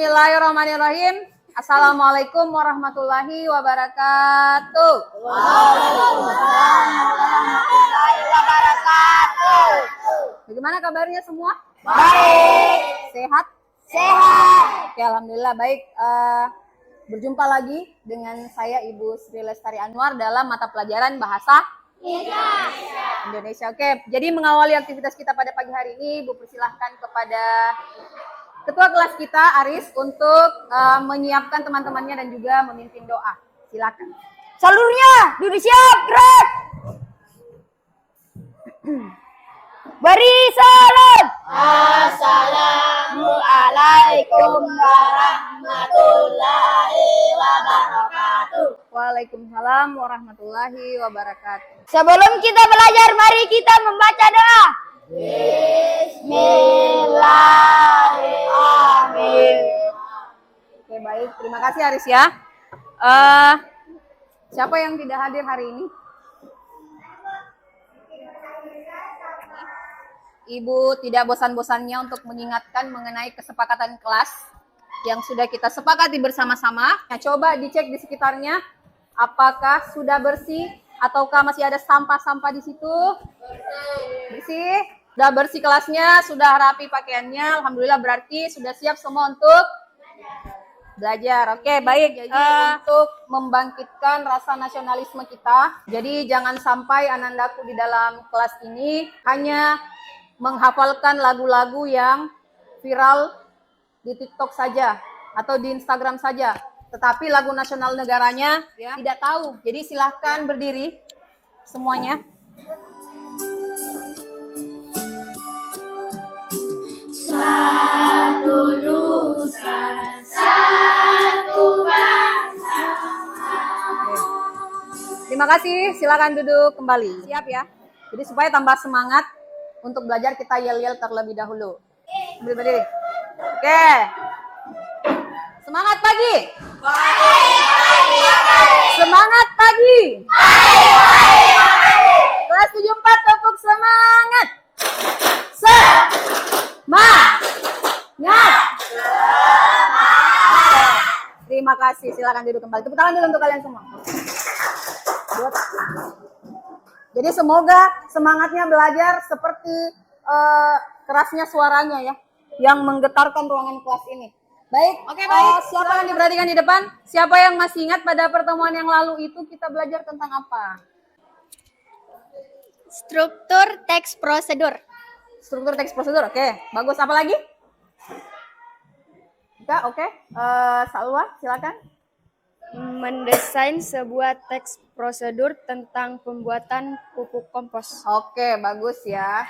Bismillahirrahmanirrahim. Assalamualaikum warahmatullahi wabarakatuh. Waalaikumsalam warahmatullahi wabarakatuh. Bagaimana kabarnya semua? Baik. Sehat? Sehat. Oke, alhamdulillah baik. Berjumpa lagi dengan saya Ibu Sri Lestari Anwar dalam mata pelajaran Bahasa Indonesia. Oke, jadi mengawali aktivitas kita pada pagi hari ini, Ibu persilahkan kepada Ketua kelas kita, Aris, untuk menyiapkan teman-temannya dan juga memimpin doa. Silakan. Seluruhnya duduk siap, gerak. Beri salam. Assalamualaikum warahmatullahi wabarakatuh. Waalaikumsalam warahmatullahi wabarakatuh. Sebelum kita belajar, mari kita membaca doa. Bismillahirrahmanirrahim. Oke, baik. Terima kasih Aris ya. Siapa yang tidak hadir hari ini? Ibu tidak bosan-bosannya untuk mengingatkan mengenai kesepakatan kelas yang sudah kita sepakati bersama-sama. Nah, coba dicek di sekitarnya apakah sudah bersih ataukah masih ada sampah-sampah di situ? Bersih. Sudah bersih kelasnya, sudah rapi pakaiannya. Alhamdulillah berarti sudah siap semua untuk belajar. Oke, baik. Jadi untuk membangkitkan rasa nasionalisme kita. Jadi jangan sampai anandaku di dalam kelas ini hanya menghafalkan lagu-lagu yang viral di TikTok saja atau di Instagram saja, tetapi lagu nasional negaranya tidak tahu. Jadi silahkan berdiri semuanya. Satu nusa, satu bangsa. Terima kasih, silakan duduk kembali. Siap ya. Jadi supaya tambah semangat untuk belajar kita yel-yel terlebih dahulu. Berdiri. Oke. Semangat pagi. Semangat pagi. Kelas 74 tepuk semangat. Semangat. Terima kasih, silakan duduk kembali. Tepuk tangan dulu untuk kalian semua. Jadi semoga semangatnya belajar seperti kerasnya suaranya ya, yang menggetarkan ruangan kelas ini. Baik, baik. Siapa yang diperhatikan di depan? Siapa yang masih ingat pada pertemuan yang lalu itu kita belajar tentang apa? Struktur teks prosedur. Struktur teks prosedur, oke. Bagus, apa lagi? Oke. Salwa, silakan. Mendesain sebuah teks prosedur tentang pembuatan pupuk kompos. Oke, bagus ya.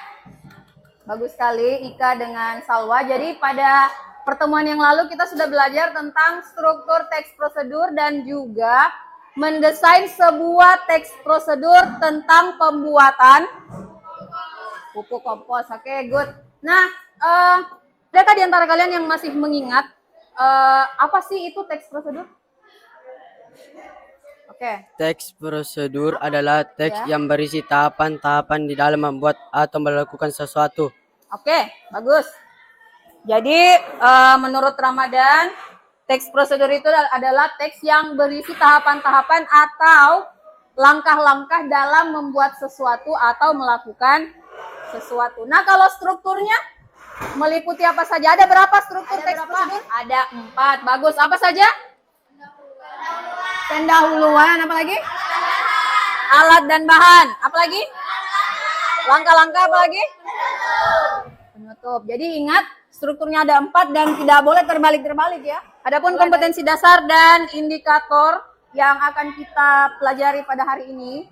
Bagus sekali Ika dengan Salwa. Jadi pada pertemuan yang lalu kita sudah belajar tentang struktur teks prosedur dan juga mendesain sebuah teks prosedur tentang pembuatan pupuk kompos. Oke, good. Nah, adakah di antara kalian yang masih mengingat apa sih itu teks prosedur? Oke. Teks prosedur adalah teks yang berisi tahapan-tahapan di dalam membuat atau melakukan sesuatu. Oke, bagus. Jadi menurut Ramadan, teks prosedur itu adalah teks yang berisi tahapan-tahapan atau langkah-langkah dalam membuat sesuatu atau melakukan sesuatu. Nah, kalau strukturnya meliputi apa saja? Ada berapa struktur teks prosedur? Ada 4. Bagus. Apa saja? Pendahuluan, apa lagi? Alat dan bahan, apa lagi? Langkah-langkah, apa lagi? Penutup. Jadi ingat, strukturnya ada 4 dan tidak boleh terbalik-terbalik ya. Adapun kompetensi dasar dan indikator yang akan kita pelajari pada hari ini,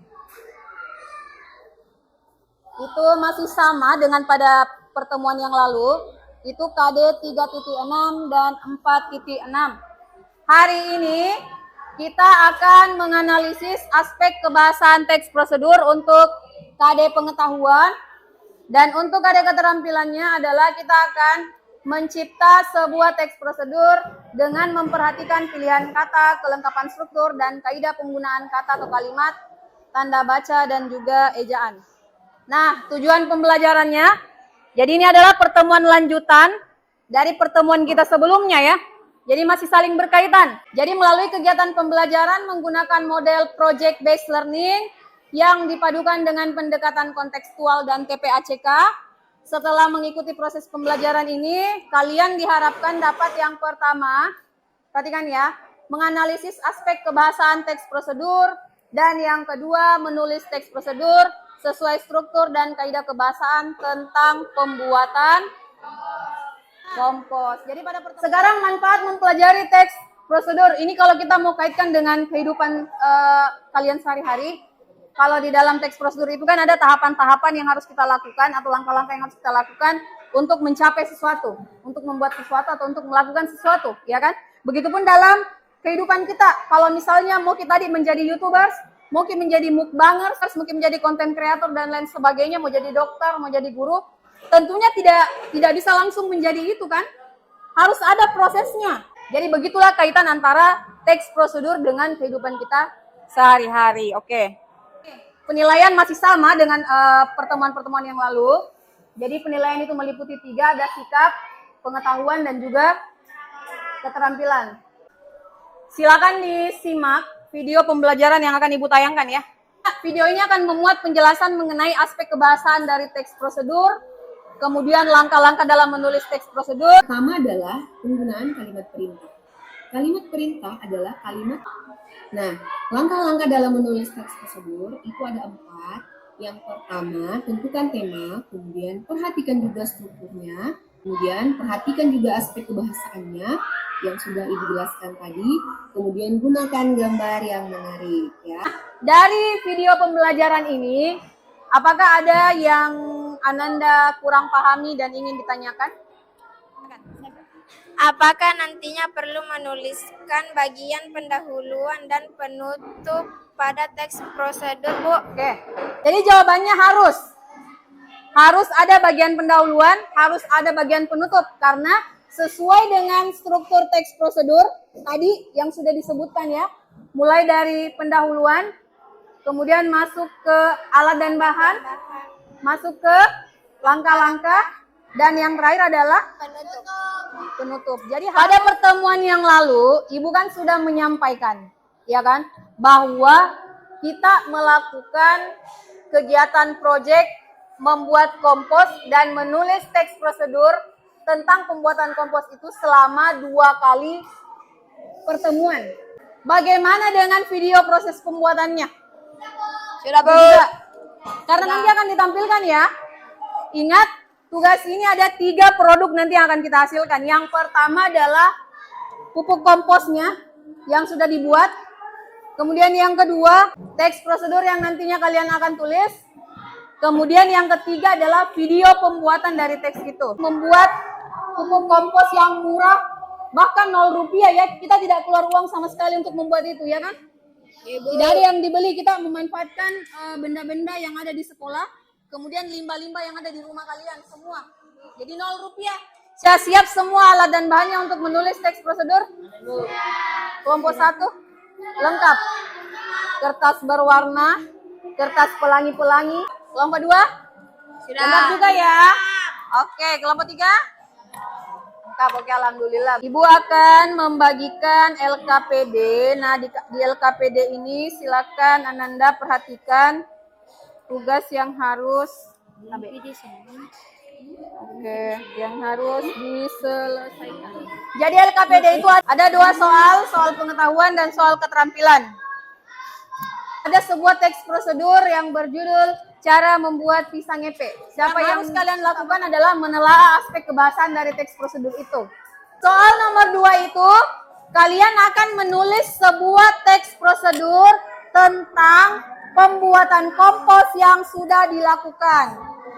itu masih sama dengan pada pertemuan yang lalu, itu KD 3.6 dan 4.6. Hari ini kita akan menganalisis aspek kebahasaan teks prosedur untuk KD pengetahuan, dan untuk KD keterampilannya adalah kita akan mencipta sebuah teks prosedur dengan memperhatikan pilihan kata, kelengkapan struktur, dan kaidah penggunaan kata atau kalimat, tanda baca, dan juga ejaan. Nah, tujuan pembelajarannya, jadi ini adalah pertemuan lanjutan dari pertemuan kita sebelumnya ya. Jadi masih saling berkaitan. Jadi melalui kegiatan pembelajaran menggunakan model project based learning yang dipadukan dengan pendekatan kontekstual dan TPACK. Setelah mengikuti proses pembelajaran ini, kalian diharapkan dapat yang pertama, perhatikan ya, menganalisis aspek kebahasaan teks prosedur, dan yang kedua menulis teks prosedur sesuai struktur dan kaidah kebahasaan tentang pembuatan kompos. Jadi sekarang manfaat mempelajari teks prosedur. Ini kalau kita mau kaitkan dengan kehidupan kalian sehari-hari. Kalau di dalam teks prosedur itu kan ada tahapan-tahapan yang harus kita lakukan atau langkah-langkah yang harus kita lakukan untuk mencapai sesuatu, untuk membuat sesuatu atau untuk melakukan sesuatu, ya kan? Begitupun dalam kehidupan kita. Kalau misalnya mau kita menjadi YouTubers, mungkin menjadi mukbangers, mungkin menjadi content creator dan lain sebagainya, mau jadi dokter, mau jadi guru, tentunya tidak bisa langsung menjadi itu kan? Harus ada prosesnya. Jadi begitulah kaitan antara teks prosedur dengan kehidupan kita sehari-hari. Oke. Penilaian masih sama dengan pertemuan-pertemuan yang lalu. Jadi penilaian itu meliputi 3, ada sikap, pengetahuan, dan juga keterampilan. Silakan disimak video pembelajaran yang akan Ibu tayangkan ya. Video ini akan memuat penjelasan mengenai aspek kebahasaan dari teks prosedur, kemudian langkah-langkah dalam menulis teks prosedur. Pertama adalah penggunaan kalimat perintah. Kalimat perintah adalah kalimat. Nah, langkah-langkah dalam menulis teks prosedur itu ada 4. Yang pertama, tentukan tema, kemudian perhatikan juga strukturnya, kemudian perhatikan juga aspek kebahasaannya yang sudah Ibu jelaskan tadi, kemudian gunakan gambar yang menarik ya. Dari video pembelajaran ini, apakah ada yang Ananda kurang pahami dan ingin ditanyakan? Apakah nantinya perlu menuliskan bagian pendahuluan dan penutup pada teks prosedur, Bu? Oke. Jadi jawabannya harus. Harus ada bagian pendahuluan, harus ada bagian penutup karena sesuai dengan struktur teks prosedur tadi yang sudah disebutkan ya. Mulai dari pendahuluan, kemudian masuk ke alat dan bahan, masuk ke langkah-langkah, dan yang terakhir adalah penutup. Jadi pada pertemuan yang lalu, Ibu kan sudah menyampaikan, ya kan, bahwa kita melakukan kegiatan proyek membuat kompos dan menulis teks prosedur tentang pembuatan kompos itu selama 2 kali pertemuan. Bagaimana dengan video proses pembuatannya? Sudah, Bu. Karena nanti akan ditampilkan ya. Ingat, tugas ini ada 3 produk nanti yang akan kita hasilkan. Yang pertama adalah pupuk komposnya yang sudah dibuat. Kemudian yang kedua, teks prosedur yang nantinya kalian akan tulis. Kemudian yang ketiga adalah video pembuatan dari teks itu. Membuat pupuk kompos yang murah, bahkan 0 rupiah ya. Kita tidak keluar uang sama sekali untuk membuat itu ya kan? Tidak ada yang dibeli, kita memanfaatkan benda-benda yang ada di sekolah. Kemudian limbah-limbah yang ada di rumah kalian semua. Jadi 0 rupiah. Saya siap semua alat dan bahannya untuk menulis teks prosedur. Kelompok 1 lengkap. Kertas berwarna, kertas pelangi-pelangi. Kelompok 2 lengkap juga ya. Oke, kelompok 3 lengkap. Oke, alhamdulillah. Ibu akan membagikan LKPD. Nah, di LKPD ini silakan Ananda perhatikan tugas yang harus yang harus diselesaikan. Jadi LKPD itu ada 2 soal pengetahuan dan soal keterampilan. Ada sebuah teks prosedur yang berjudul cara membuat pisang epe. Siapa yang harus kalian lakukan adalah menelaah aspek kebahasaan dari teks prosedur itu. Soal nomor 2 itu kalian akan menulis sebuah teks prosedur tentang pembuatan kompos yang sudah dilakukan.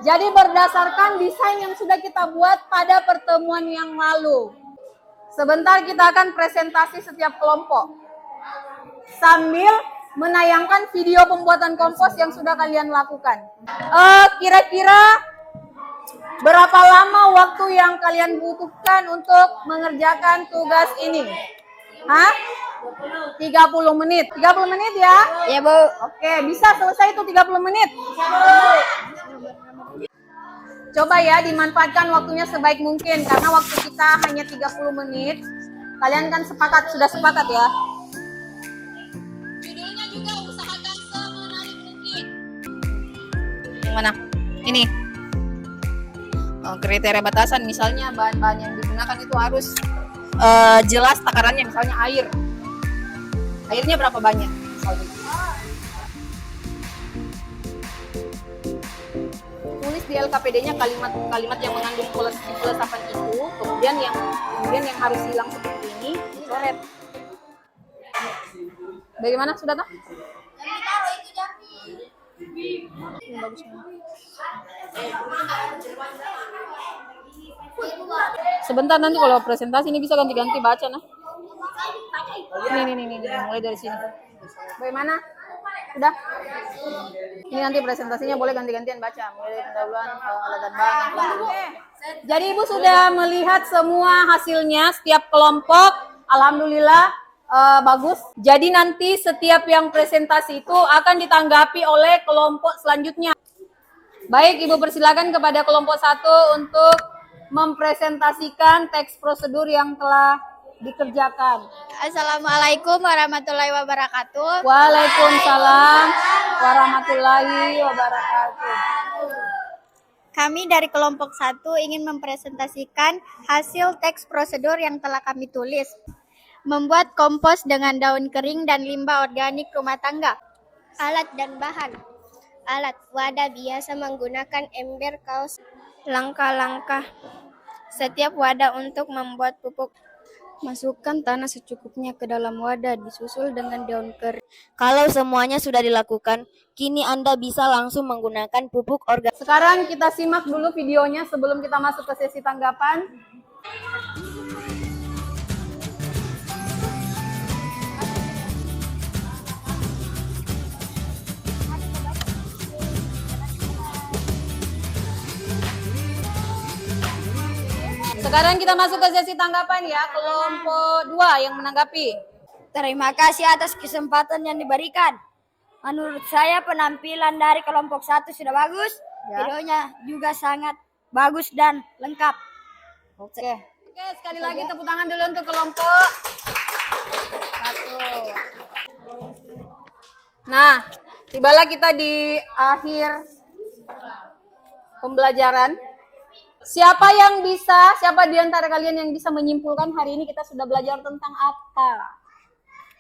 Jadi berdasarkan desain yang sudah kita buat pada pertemuan yang lalu. Sebentar kita akan presentasi setiap kelompok. Sambil menayangkan video pembuatan kompos yang sudah kalian lakukan. Kira-kira berapa lama waktu yang kalian butuhkan untuk mengerjakan tugas ini? Hah? 30 menit. 30 menit ya? Ya, Bu. Oke, bisa selesai itu 30 menit. Coba ya dimanfaatkan waktunya sebaik mungkin karena waktu kita hanya 30 menit. Kalian kan sudah sepakat ya? Judulnya juga usahakan semenarik mungkin. Yang mana? Ini. Kriteria batasan, misalnya bahan-bahan yang digunakan itu harus jelas takarannya, misalnya air. Airnya berapa banyak? Misalnya. Tulis di LKPD-nya kalimat-kalimat yang mengandung pelesapan itu, kemudian yang harus hilang seperti ini, dicoret. Bagaimana, sudah tak? Ini bagus. Sebentar, nanti kalau presentasi ini bisa ganti-ganti baca nah. Nih, mulai dari sini. Bagaimana? Udah? Ini nanti presentasinya boleh ganti-gantian baca. Mulai dari pendahuluan, alat dan bahan. Jadi Ibu sudah melihat semua hasilnya setiap kelompok. Alhamdulillah bagus. Jadi nanti setiap yang presentasi itu akan ditanggapi oleh kelompok selanjutnya. Baik, Ibu persilakan kepada kelompok 1 untuk mempresentasikan teks prosedur yang telah dikerjakan. Assalamualaikum warahmatullahi wabarakatuh. Waalaikumsalam warahmatullahi wabarakatuh. Kami dari kelompok 1 ingin mempresentasikan hasil teks prosedur yang telah kami tulis. Membuat kompos dengan daun kering dan limbah organik rumah tangga. Alat dan bahan. Alat wadah biasa menggunakan ember kaos. Langkah-langkah setiap wadah untuk membuat pupuk. Masukkan tanah secukupnya ke dalam wadah, disusul dengan daun kering. Kalau semuanya sudah dilakukan, kini Anda bisa langsung menggunakan pupuk organik. Sekarang kita simak dulu videonya sebelum kita masuk ke sesi tanggapan. Sekarang kita masuk ke sesi tanggapan ya, kelompok 2 yang menanggapi. Terima kasih atas kesempatan yang diberikan. Menurut saya penampilan dari kelompok 1 sudah bagus. Ya. Videonya juga sangat bagus dan lengkap. Oke, sekali lagi tepuk tangan dulu untuk kelompok 1. Nah, tibalah kita di akhir pembelajaran. Siapa di antara kalian yang bisa menyimpulkan hari ini kita sudah belajar tentang apa?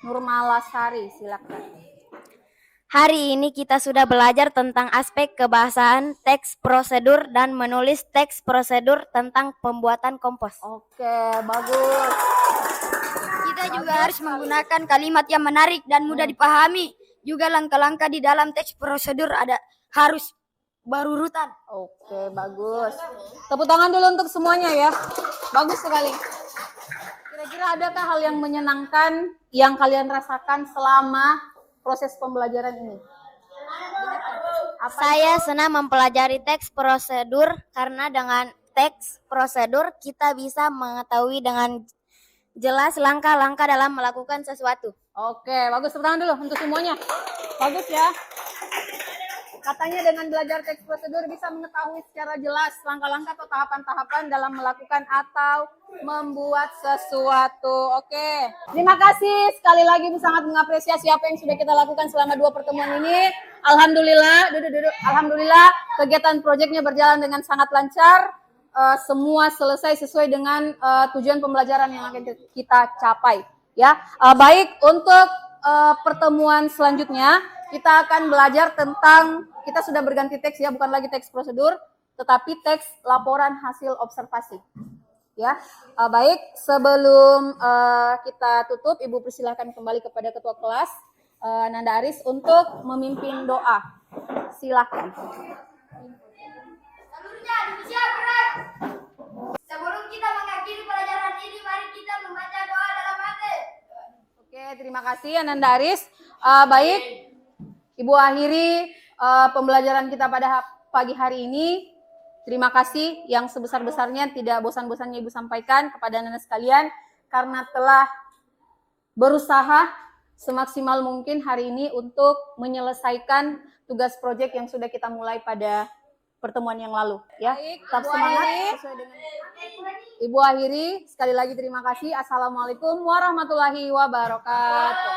Nurmalasari, silakan. Hari ini kita sudah belajar tentang aspek kebahasaan teks prosedur dan menulis teks prosedur tentang pembuatan kompos. Oke, bagus. Kita juga harus menggunakan kalimat yang menarik dan mudah dipahami. Juga langkah-langkah di dalam teks prosedur harus berurutan. Oke, bagus. Tepuk tangan dulu untuk semuanya ya. Bagus sekali. Kira-kira adakah hal yang menyenangkan yang kalian rasakan selama proses pembelajaran ini? Saya senang mempelajari teks prosedur karena dengan teks prosedur kita bisa mengetahui dengan jelas langkah-langkah dalam melakukan sesuatu. Oke, bagus. Tepuk tangan dulu untuk semuanya. Bagus ya. Katanya dengan belajar teks prosedur bisa mengetahui secara jelas langkah-langkah atau tahapan-tahapan dalam melakukan atau membuat sesuatu. Oke. Terima kasih. Sekali lagi Bu sangat mengapresiasi apa yang sudah kita lakukan selama 2 pertemuan ini. Alhamdulillah, Alhamdulillah kegiatan proyeknya berjalan dengan sangat lancar. Semua selesai sesuai dengan tujuan pembelajaran yang akan kita capai. Ya, baik untuk pertemuan selanjutnya kita akan belajar tentang, kita sudah berganti teks ya, bukan lagi teks prosedur, tetapi teks laporan hasil observasi. Ya, baik. Sebelum kita tutup, Ibu persilahkan kembali kepada Ketua Kelas Nanda Aris untuk memimpin doa. Silakan. Sebelum kita mengakhiri pelajaran ini, mari kita membaca doa dalam hati. Oke, terima kasih Nanda Aris. Baik. Ibu akhiri pembelajaran kita pada pagi hari ini. Terima kasih yang sebesar-besarnya, tidak bosan-bosannya Ibu sampaikan kepada anak-anak sekalian karena telah berusaha semaksimal mungkin hari ini untuk menyelesaikan tugas proyek yang sudah kita mulai pada pertemuan yang lalu. Ya, tetap semangat sesuai dengan Ibu akhiri, sekali lagi terima kasih. Assalamualaikum warahmatullahi wabarakatuh.